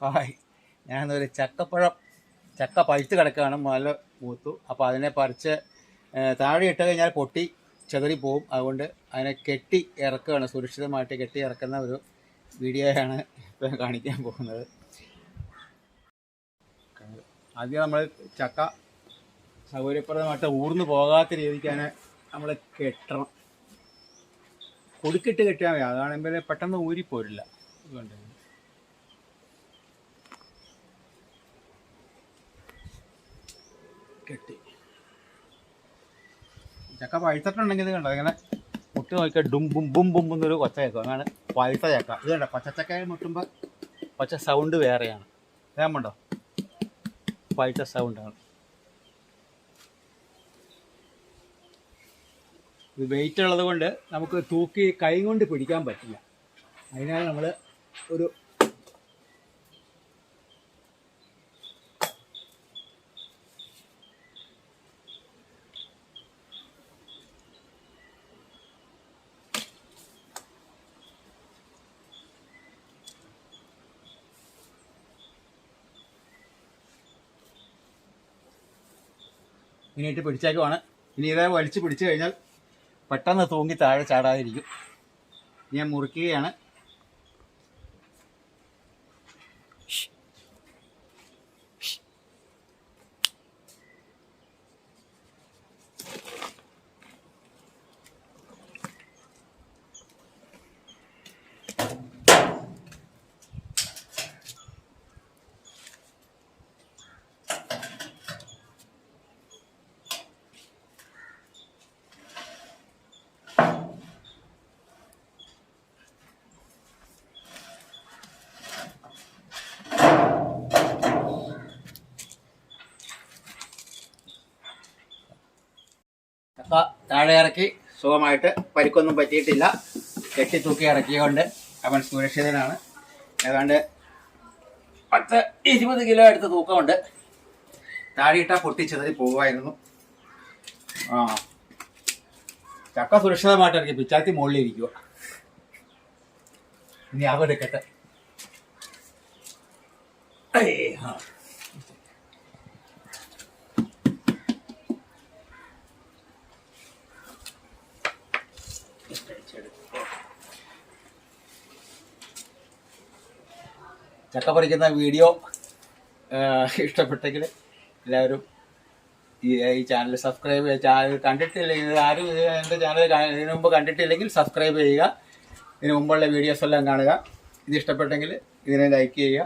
Hi, ഞാനൊരു ചക്ക പഴുത്ത് കിടക്കുകയാണ്, നല്ല മൂത്തു. അപ്പോൾ അതിനെ പറിച്ച് താഴെ ഇട്ട് കഴിഞ്ഞാൽ പൊട്ടി ചെതറിപ്പോവും. അതുകൊണ്ട് അതിനെ കെട്ടി ഇറക്കുകയാണ്, സുരക്ഷിതമായിട്ട് കെട്ടി ഇറക്കുന്ന ഒരു വീഡിയോയാണ് ഇപ്പോൾ കാണിക്കാൻ പോകുന്നത്. ആദ്യം നമ്മൾ ചക്ക സൗകര്യപ്രദമായിട്ട് ഊർന്നു പോകാത്ത രീതിക്കാണ് നമ്മൾ കെട്ടണം. കുടുക്കിട്ട് കെട്ടിയാൽ മതി, അതാണെങ്കിൽ പെട്ടെന്ന് ഊരിപ്പോരില്ല. അതുകൊണ്ട് കെട്ടി ചക്ക പഴുത്തിട്ടുണ്ടെങ്കിൽ ഇത് കണ്ടോ, ഇങ്ങനെ മുട്ട് നോക്കിയാൽ ഡും ബും ബും ബും എന്നൊരു കൊച്ച കേൾക്കും. അങ്ങനെ പഴുത്ത ചക്ക ഇത് കണ്ടോ, പച്ചച്ചക്കയെ മുട്ടുമ്പോൾ പച്ച സൗണ്ട് വേറെയാണ്. വേമുണ്ടോ, പഴുത്ത സൗണ്ടാണ്. ഇത് വെയിറ്റ് ഉള്ളത് കൊണ്ട് നമുക്ക് തൂക്കി കൈ കൊണ്ട് പിടിക്കാൻ പറ്റില്ല. അതിനാൽ നമ്മൾ ഒരു ഇനിയിട്ട് പിടിച്ചേക്കുവാണ്. ഇനി ഇതേ വലിച്ച് പിടിച്ചു കഴിഞ്ഞാൽ പെട്ടെന്ന് തൂങ്ങി താഴെ ചാടാതിരിക്കും. ഞാൻ മുറിക്കുകയാണ്. ചക്ക താഴെ ഇറക്കി സുഖമായിട്ട്, പരിക്കൊന്നും പറ്റിയിട്ടില്ല. കെട്ടി തൂക്കി ഇറക്കിയതുകൊണ്ട് അവൻ സുരക്ഷിതനാണ്. ഏതാണ്ട് 10-20 കിലോ അടുത്ത് തൂക്കമുണ്ട്. താഴെയിട്ടാൽ പൊട്ടിച്ചെതറി പോകുമായിരുന്നു. ചക്ക സുരക്ഷിതമായിട്ട് ഇറക്കി, പിച്ചാത്തി മുകളിലിരിക്കുക. ഇനി അവെടുക്കട്ടെ. ചക്ക പറിക്കുന്ന വീഡിയോ ഇഷ്ടപ്പെട്ടെങ്കിൽ എല്ലാവരും ഈ ചാനൽ സബ്സ്ക്രൈബ് ചെയ്യുക. കണ്ടിട്ടില്ലെങ്കിൽ ആരും എൻ്റെ ചാനൽ ഇതിനു മുമ്പ് കണ്ടിട്ടില്ലെങ്കിൽ സബ്സ്ക്രൈബ് ചെയ്യുക. ഇതിനു മുമ്പുള്ള വീഡിയോസ് എല്ലാം കാണുക. ഇത് ഇഷ്ടപ്പെട്ടെങ്കിൽ ഇതിനെ ലൈക്ക് ചെയ്യുക.